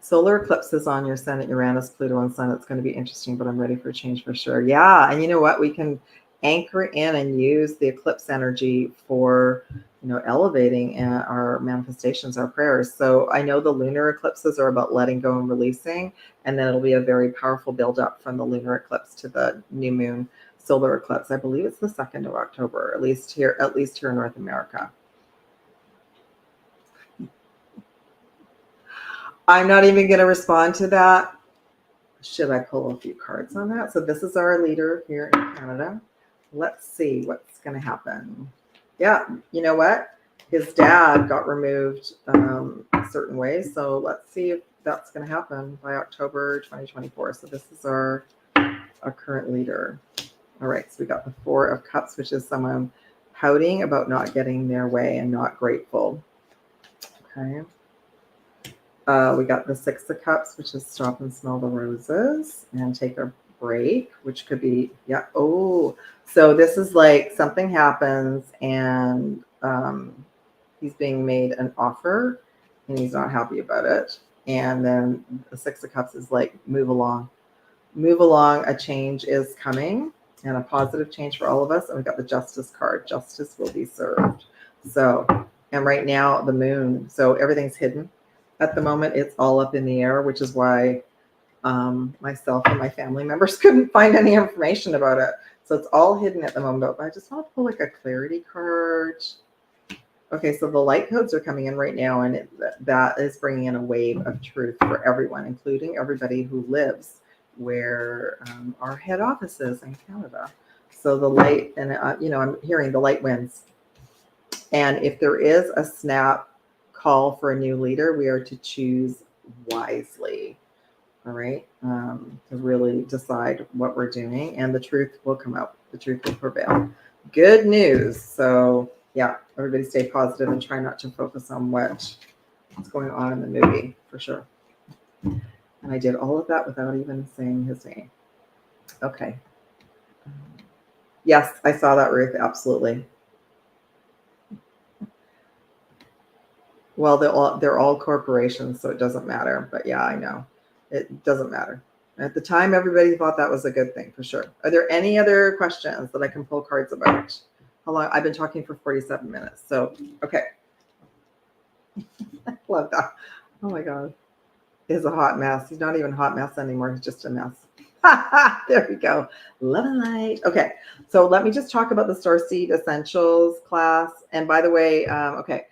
Solar eclipses on your Sun at Uranus, Pluto, and Sun. It's going to be interesting, but I'm ready for change for sure. Yeah, and you know what? We can anchor in and use the eclipse energy for, you know, elevating our manifestations, our prayers. So I know the lunar eclipses are about letting go and releasing, and then it'll be a very powerful buildup from the lunar eclipse to the new moon solar eclipse. I believe it's the 2nd of October, at least here in North America. I'm not even going to respond to that. Should I pull a few cards on that? So this is our leader here in Canada. Let's see what's going to happen. Yeah, you know what? His dad got removed certain ways. So let's see if that's going to happen by October 2024. So this is our current leader. All right, so we got the 4 of Cups, which is someone pouting about not getting their way and not grateful. Okay. We got the 6 of Cups, which is stop and smell the roses and take a break, which could be, yeah. Oh, so this is like something happens and he's being made an offer and he's not happy about it. And then the 6 of Cups is like, move along. Move along. A change is coming and a positive change for all of us. And we got the Justice card. Justice will be served. So, and right now the moon. So everything's hidden. At the moment, it's all up in the air, which is why myself and my family members couldn't find any information about it. So it's all hidden at the moment. But I just want to pull like a clarity card. Okay, so the light codes are coming in right now, and that is bringing in a wave of truth for everyone, including everybody who lives where our head office is in Canada. So the light, and you know, I'm hearing the light winds. And if there is a snap call for a new leader, we are to choose wisely. All right, to really decide what we're doing, and the truth will come out. The truth will prevail. Good news. So yeah, everybody stay positive and try not to focus on what's going on in the movie for sure. And I did all of that without even saying his name. Okay. Yes, I saw that, Ruth. Absolutely. Well, they're all corporations, so it doesn't matter. But yeah, I know. It doesn't matter. At the time, everybody thought that was a good thing for sure. Are there any other questions that I can pull cards about? How long? I've been talking for 47 minutes. So, okay. I love that. Oh my God. He's a hot mess. He's not even a hot mess anymore. He's just a mess. There we go. Love and light. Okay. So let me just talk about the Starseed Essentials class. And by the way, okay.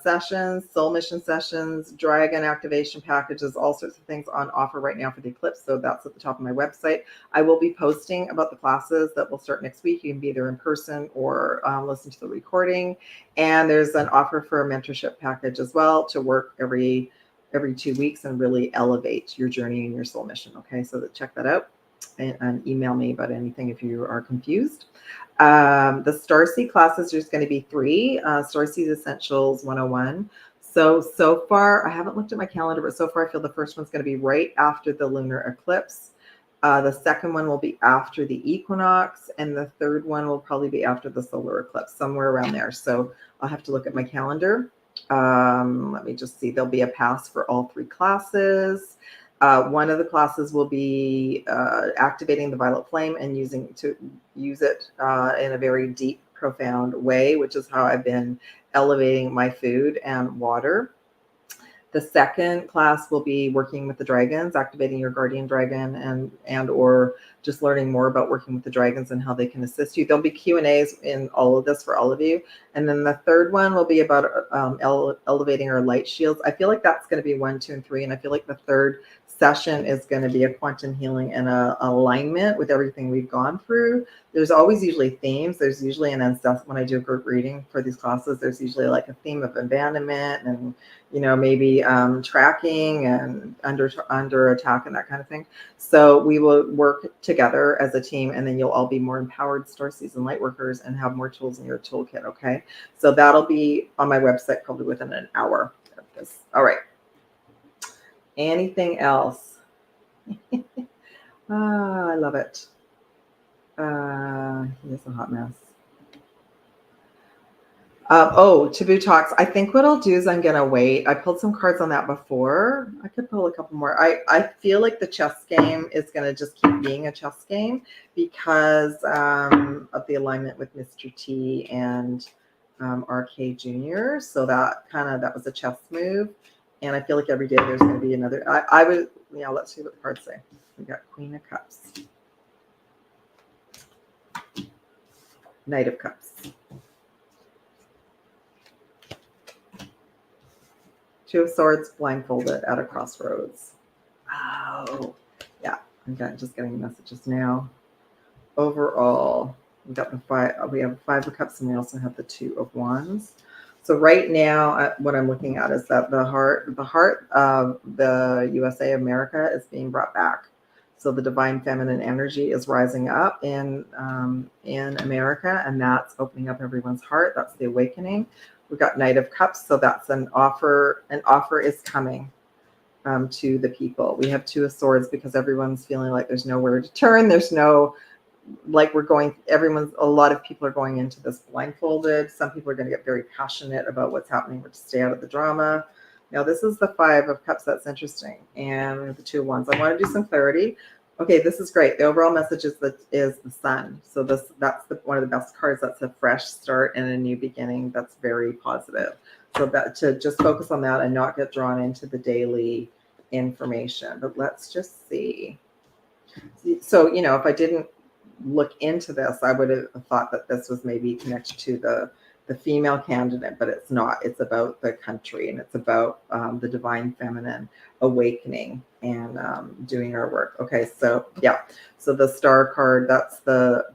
Sessions, soul mission sessions, dragon activation packages, all sorts of things on offer right now for the eclipse. So that's at the top of my website. I will be posting about the classes that will start next week. You can be either in person or listen to the recording. And there's an offer for a mentorship package as well to work every 2 weeks and really elevate your journey and your soul mission. Okay, so check that out and email me about anything if you are confused. The Starseed classes, there's going to be 3, Starseed Essentials 101. So far, I haven't looked at my calendar, but so far I feel the first one's going to be right after the lunar eclipse. The second one will be after the equinox, and the third one will probably be after the solar eclipse, somewhere around there. So I'll have to look at my calendar. Let me just see. There'll be a pass for all 3 classes. One of the classes will be activating the violet flame and use it in a very deep, profound way, which is how I've been elevating my food and water. The second class will be working with the dragons, activating your guardian dragon and or just learning more about working with the dragons and how they can assist you. There'll be Q&As in all of this for all of you. And then the third one will be about elevating our light shields. I feel like that's going to be 1, 2, and 3. And I feel like the third session is going to be a quantum healing and a alignment with everything we've gone through. There's always usually themes. There's usually an when I do a group reading for these classes, there's usually like a theme of abandonment and, you know, maybe be tracking and under attack and that kind of thing. So we will work together as a team, and then you'll all be more empowered Starseeds and Lightworkers and have more tools in your toolkit. Okay, so that'll be on my website probably within an hour of this. All right. Anything else? I love it. He is a hot mess. Taboo talks. I think what I'll do is I'm gonna wait. I pulled some cards on that before. I could pull a couple more. I feel like the chess game is gonna just keep being a chess game because of the alignment with Mr. T and RK Jr. So that was a chess move, and I feel like every day there's gonna be another. I would, yeah. Let's see what the cards say. We got Queen of Cups, Knight of Cups. Two of Swords, blindfolded at a crossroads. Oh, yeah. I'm just getting messages now. Overall, we got the five. We have 5 of Cups, and we also have the 2 of Wands. So right now, what I'm looking at is that the heart of the USA America is being brought back. So the divine feminine energy is rising up in America, and that's opening up everyone's heart. That's the awakening. We've got Knight of Cups, so that's an offer. An offer is coming to the people. We have 2 of Swords because everyone's feeling like there's nowhere to turn. There's no, like a lot of people are going into this blindfolded. Some people are going to get very passionate about what's happening, or to stay out of the drama. Now, this is the 5 of Cups. That's interesting. And the 2 of Wands. I want to do some clarity. Okay, this is great. The overall message is the Sun. So that's one of the best cards. That's a fresh start and a new beginning. That's very positive. So that to just focus on that and not get drawn into the daily information. But let's just see. So, if I didn't look into this, I would have thought that this was maybe connected to the female candidate, but it's not. It's about the country, and it's about the divine feminine awakening and doing our work. Okay, so yeah, so the star card, that's the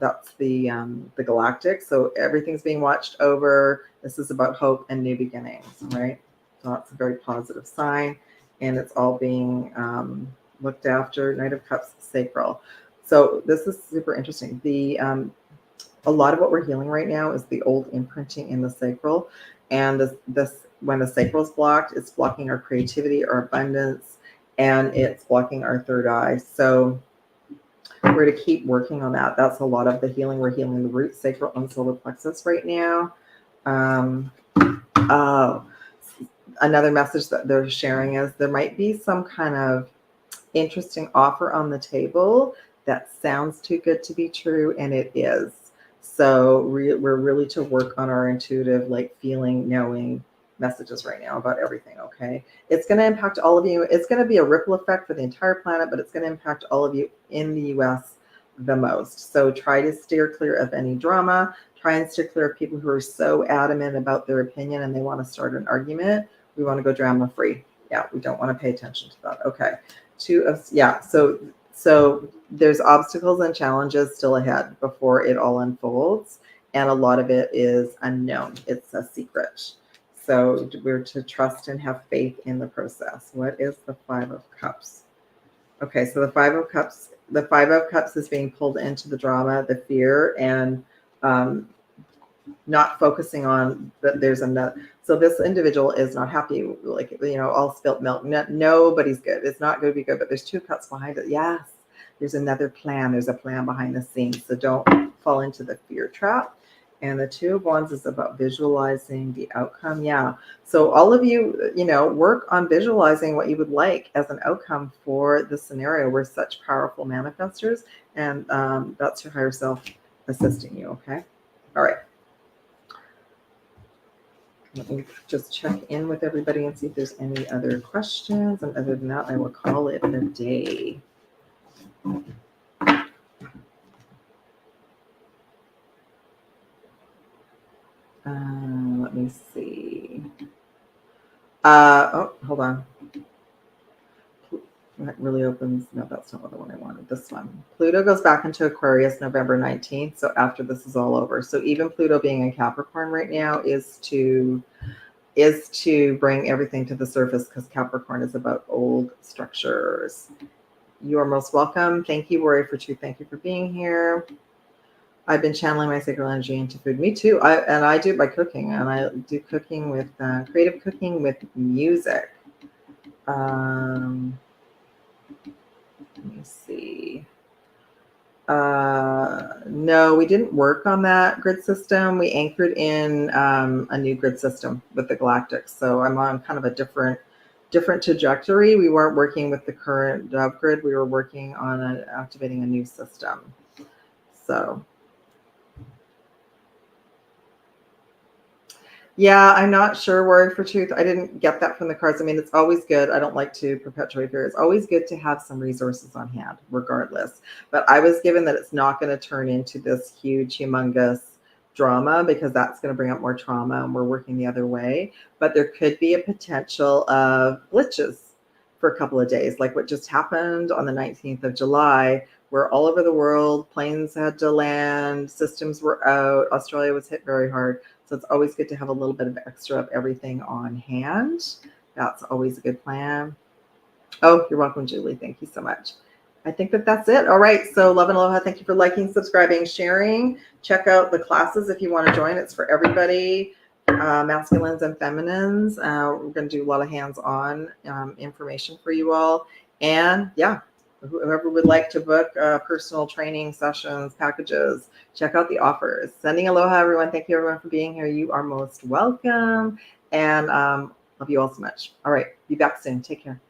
Galactic. So everything's being watched over. This is about hope and new beginnings, right? So that's a very positive sign, and it's all being looked after. Knight of Cups, sacral. So this is super interesting. A lot of what we're healing right now is the old imprinting in the sacral, and this when the sacral is blocked, it's blocking our creativity, our abundance, and it's blocking our third eye. So we're to keep working on that. That's a lot of the healing. We're healing the root, sacral, and solar plexus right now. Another message that they're sharing is there might be some kind of interesting offer on the table that sounds too good to be true, and it is. So we're really to work on our intuitive, like feeling, knowing messages right now about everything. Okay, it's going to impact all of you. It's going to be a ripple effect for the entire planet, but it's going to impact all of you in the US the most. So try to steer clear of any drama. Try and steer clear of people who are so adamant about their opinion and they want to start an argument. We want to go drama free. Yeah, we don't want to pay attention to that. Okay, so there's obstacles and challenges still ahead before it all unfolds. And a lot of it is unknown. It's a secret. So we're to trust and have faith in the process. What is the 5 of Cups? Okay, so the 5 of Cups is being pulled into the drama, the fear, and not focusing on that there's another. So this individual is not happy, like, all spilt milk. Nobody's good. It's not going to be good, but there's 2 cups behind it. Yes, there's another plan. There's a plan behind the scenes. So don't fall into the fear trap. And the 2 of Wands is about visualizing the outcome. Yeah. So all of you, work on visualizing what you would like as an outcome for the scenario. We're such powerful manifestors, and that's your higher self assisting you. Okay. All right. Let me just check in with everybody and see if there's any other questions. And other than that, I will call it a day. Let me see. Hold on. That really opens. No, that's not the one I wanted. This one. Pluto goes back into Aquarius November 19th. So after this is all over. So even Pluto being in Capricorn right now is to is to bring everything to the surface, because Capricorn is about old structures. You are most welcome. Thank you, Warrior for Truth. Thank you for being here. I've been channeling my sacral energy into food. Me too. I do it by cooking, and I do cooking with creative cooking with music. Let me see. No, we didn't work on that grid system. We anchored in a new grid system with the Galactic. So I'm on kind of a different trajectory. We weren't working with the current Dove grid. We were working on activating a new system. So yeah, I'm not sure, Warrior for Truth. I didn't get that from the cards. I mean, it's always good. I don't like to perpetuate fear. It's always good to have some resources on hand, regardless. But I was given that it's not going to turn into this huge, humongous drama, because that's going to bring up more trauma, and we're working the other way. But there could be a potential of glitches for a couple of days, like what just happened on the 19th of July, where all over the world, planes had to land, systems were out, Australia was hit very hard. So it's always good to have a little bit of extra of everything on hand. That's always a good plan. Oh, you're welcome, Julie. Thank you so much. I think that that's it. All right. So love and aloha. Thank you for liking, subscribing, sharing. Check out the classes if you want to join. It's for everybody, masculines and feminines. We're going to do a lot of hands-on information for you all. And yeah, whoever would like to book personal training sessions, packages, check out the offers. Sending aloha, everyone. Thank you, everyone, for being here. You are most welcome. And love you all so much. All right. Be back soon. Take care.